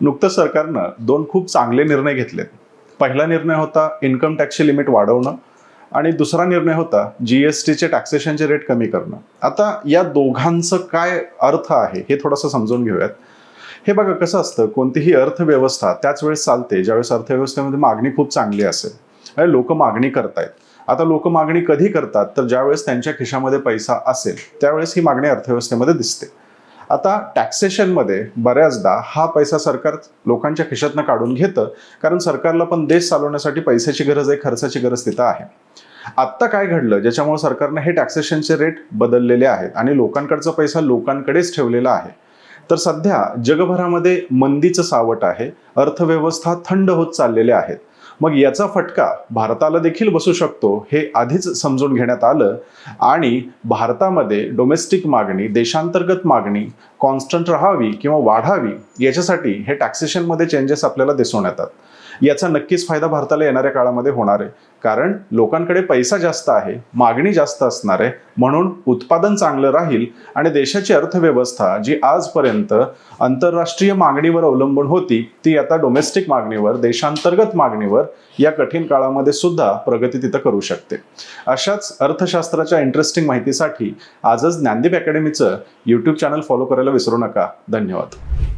नुकतंच सरकारनं दोन खूप चांगले निर्णय घेतलेत. पहिला निर्णय होता इन्कम टॅक्सची लिमिट वाढवणं आणि दुसरा निर्णय होता जीएसटीचे टॅक्सेशनचे रेट कमी करणं. आता या दोघांचं काय अर्थ आहे हे थोडंसं समजून घेऊयात. हे बघा कसं असतं, कोणतीही अर्थव्यवस्था त्याच वेळेस चालते ज्यावेळेस अर्थव्यवस्थेमध्ये मागणी खूप चांगली असेल. लोक मागणी करतायत. आता लोक मागणी कधी करतात तर ज्यावेळेस त्यांच्या खिशामध्ये पैसा असेल त्यावेळेस ही मागणी अर्थव्यवस्थेमध्ये दिसते. आता टॅक्सेशनमध्ये बऱ्याचदा हा पैसा सरकार लोकांच्या खिशातनं काढून घेतं, कारण सरकारला पण देश चालवण्यासाठी पैशाची गरज आहे, खर्चाची गरज तिथं आहे. आत्ता काय घडलं ज्याच्यामुळे सरकारने हे टॅक्सेशनचे रेट बदललेले आहेत आणि लोकांकडचा पैसा लोकांकडेच ठेवलेला आहे. तर सध्या जगभरामध्ये मंदीचं सावट आहे, अर्थव्यवस्था थंड होत चाललेल्या आहेत. मग याचा फटका भारताला देखील बसू शकतो हे आधीच समजून घेण्यात आलं आणि भारतामध्ये डोमेस्टिक मागणी, देशांतर्गत मागणी कॉन्स्टंट राहावी किंवा वाढावी याच्यासाठी हे टॅक्सेशनमध्ये चेंजेस आपल्याला दिसून येतात. याचा नक्कीच फायदा भारताला येणाऱ्या काळामध्ये होणार आहे, कारण लोकांकडे पैसा जास्त आहे, मागणी जास्त असणार आहे, म्हणून उत्पादन चांगलं राहील आणि देशाची अर्थव्यवस्था जी आजपर्यंत आंतरराष्ट्रीय मागणीवर अवलंबून होती ती आता डोमेस्टिक मागणीवर, देशांतर्गत मागणीवर या कठीण काळामध्ये सुद्धा प्रगती तिथं करू शकते. अशाच अर्थशास्त्राच्या इंटरेस्टिंग माहितीसाठी आजच ज्ञानदीप अकॅडमीचं यूट्यूब चॅनल फॉलो करायला विसरू नका. धन्यवाद.